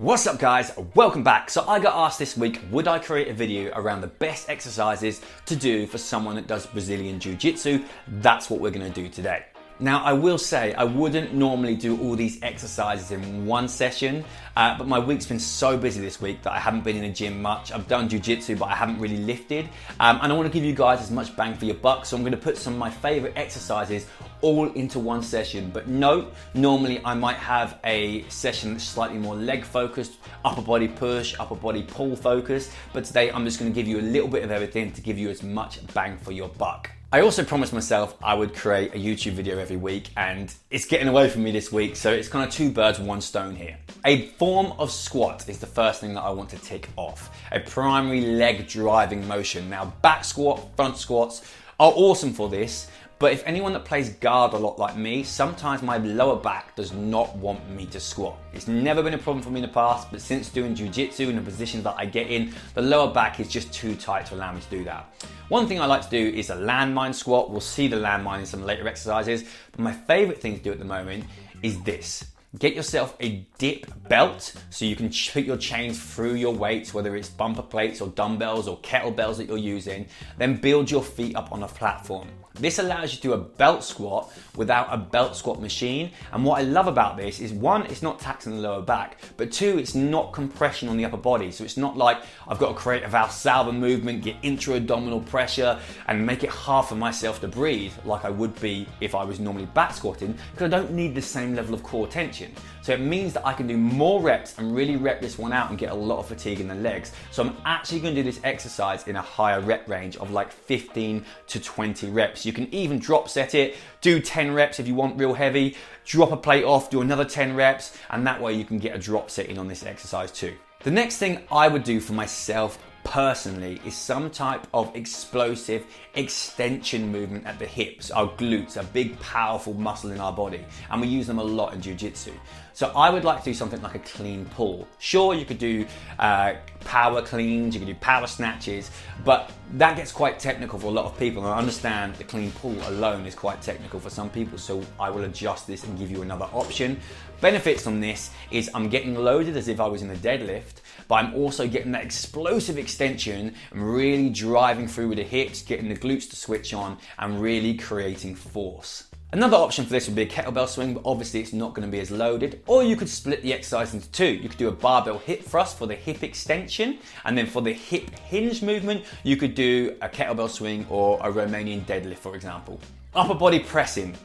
What's up guys, welcome back. So I got asked this week, would I create a video around the best exercises to do for someone that does Brazilian Jiu-Jitsu? That's what we're gonna do today. Now I will say, I wouldn't normally do all these exercises in one session, but my week's been so busy this week that I haven't been in the gym much. I've done Jiu-Jitsu, but I haven't really lifted. And I wanna give you guys as much bang for your buck, so I'm gonna put some of my favorite exercises all into one session. But note, normally I might have a session that's slightly more leg focused, upper body push, upper body pull focused, but today I'm just gonna give you a little bit of everything to give you as much bang for your buck. I also promised myself I would create a YouTube video every week, and it's getting away from me this week, so it's kind of two birds, one stone here. A form of squat is the first thing that I want to tick off. A primary leg driving motion. Now back squat, front squats are awesome for this, but if anyone that plays guard a lot like me, sometimes my lower back does not want me to squat. It's never been a problem for me in the past, but since doing jiu-jitsu and the positions that I get in, the lower back is just too tight to allow me to do that. One thing I like to do is a landmine squat. We'll see the landmine in some later exercises, but my favorite thing to do at the moment is this. Get yourself a dip belt so you can put your chains through your weights, whether it's bumper plates or dumbbells or kettlebells that you're using, then build your feet up on a platform. This allows you to do a belt squat without a belt squat machine. And what I love about this is one, it's not taxing the lower back, but two, it's not compression on the upper body. So it's not like I've got to create a Valsalva movement, get intra-abdominal pressure and make it hard for myself to breathe like I would be if I was normally back squatting, because I don't need the same level of core tension. So it means that I can do more reps and really rep this one out and get a lot of fatigue in the legs. So I'm actually going to do this exercise in a higher rep range of like 15 to 20 reps. You can even drop set it, do 10 reps if you want real heavy, drop a plate off, do another 10 reps, and that way you can get a drop set in on this exercise too. The next thing I would do for myself personally is some type of explosive extension movement at the hips. Our glutes, a big powerful muscle in our body, and we use them a lot in jiu-jitsu. So I would like to do something like a clean pull. Sure, you could do power cleans, you could do power snatches, but that gets quite technical for a lot of people, and I understand the clean pull alone is quite technical for some people, so I will adjust this and give you another option. Benefits on this is I'm getting loaded as if I was in a deadlift, but I'm also getting that explosive extension and really driving through with the hips, getting the glutes to switch on and really creating force. Another option for this would be a kettlebell swing, but obviously it's not going to be as loaded. Or you could split the exercise into two. You could do a barbell hip thrust for the hip extension, and then for the hip hinge movement, you could do a kettlebell swing or a Romanian deadlift, for example. Upper body pressing.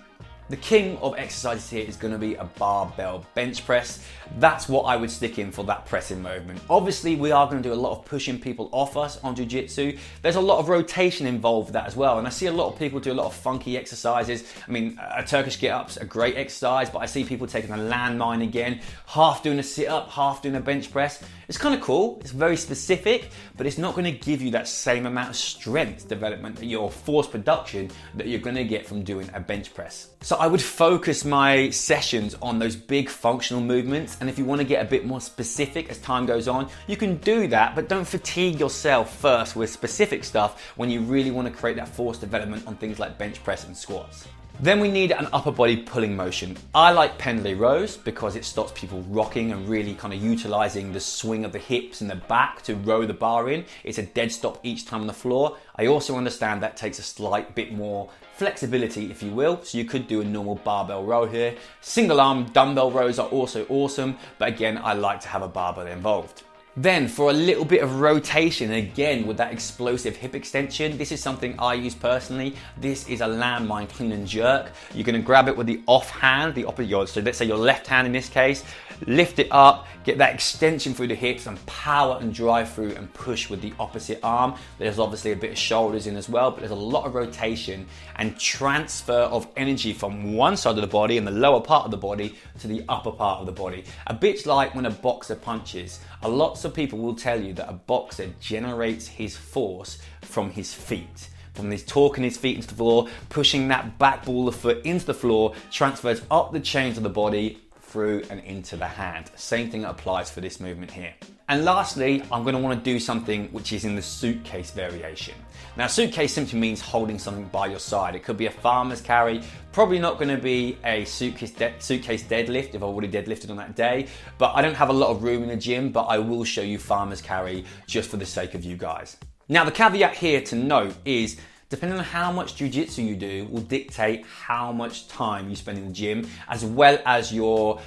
The king of exercises here is going to be a barbell bench press. That's what I would stick in for that pressing movement. Obviously, we are going to do a lot of pushing people off us on jiu-jitsu. There's a lot of rotation involved with that as well. And I see a lot of people do a lot of funky exercises. I mean, a Turkish get-up's a great exercise, but I see people taking a landmine again, half doing a sit-up, half doing a bench press. It's kind of cool. It's very specific, but it's not going to give you that same amount of strength development, your force production that you're going to get from doing a bench press. So I would focus my sessions on those big functional movements, and if you want to get a bit more specific as time goes on, you can do that, but don't fatigue yourself first with specific stuff when you really want to create that force development on things like bench press and squats. Then we need an upper body pulling motion. I like pendlay rows because it stops people rocking and really kind of utilizing the swing of the hips and the back to row the bar in. It's a dead stop each time on the floor. I also understand that takes a slight bit more flexibility, if you will, so you could do a normal barbell row here. Single arm dumbbell rows are also awesome, but again, I like to have a barbell involved. Then for a little bit of rotation, again with that explosive hip extension, this is something I use personally. This is a landmine clean and jerk. You're going to grab it with the off hand, so let's say your left hand in this case, lift it up, get that extension through the hips and power and drive through and push with the opposite arm. There's obviously a bit of shoulders in as well, but there's a lot of rotation and transfer of energy from one side of the body and the lower part of the body to the upper part of the body. A bit like when a boxer punches. Lots of people will tell you that a boxer generates his force from his feet. From his talking his feet into the floor, pushing that back ball of the foot into the floor, transfers up the chains of the body, through and into the hand. Same thing applies for this movement here. And lastly, I'm going to want to do something which is in the suitcase variation. Now, suitcase simply means holding something by your side. It could be a farmer's carry, probably not going to be a suitcase deadlift if I already deadlifted on that day, but I don't have a lot of room in the gym, but I will show you farmer's carry just for the sake of you guys. Now, the caveat here to note is depending on how much jiu-jitsu you do will dictate how much time you spend in the gym, as well as your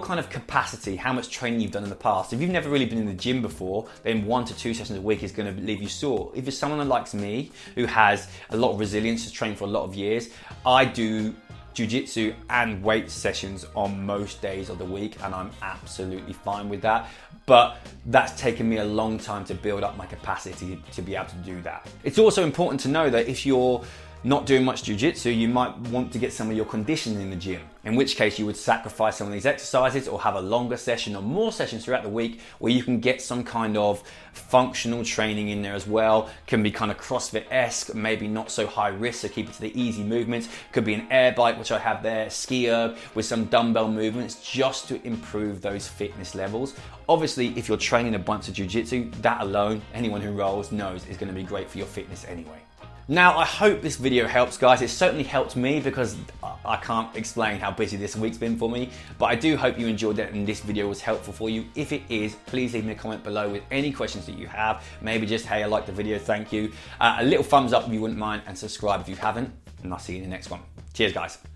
kind of capacity, how much training you've done in the past. If you've never really been in the gym before, then 1 to 2 sessions a week is going to leave you sore. If you're someone that likes me, who has a lot of resilience, has trained for a lot of years, I do jiu-jitsu and weight sessions on most days of the week, and I'm absolutely fine with that. But that's taken me a long time to build up my capacity to be able to do that. It's also important to know that if you're not doing much jiu-jitsu, you might want to get some of your conditioning in the gym, in which case you would sacrifice some of these exercises or have a longer session or more sessions throughout the week where you can get some kind of functional training in there as well. Can be kind of CrossFit-esque, maybe not so high risk, so keep it to the easy movements. Could be an air bike, which I have there, ski erg with some dumbbell movements just to improve those fitness levels. Obviously, if you're training a bunch of jiu-jitsu, that alone, anyone who rolls knows is going to be great for your fitness anyway. Now, I hope this video helps, guys. It certainly helped me because I can't explain how busy this week's been for me, but I do hope you enjoyed it and this video was helpful for you. If it is, please leave me a comment below with any questions that you have. Maybe just, hey, I liked the video, thank you. A little thumbs up if you wouldn't mind, and subscribe if you haven't, and I'll see you in the next one. Cheers, guys.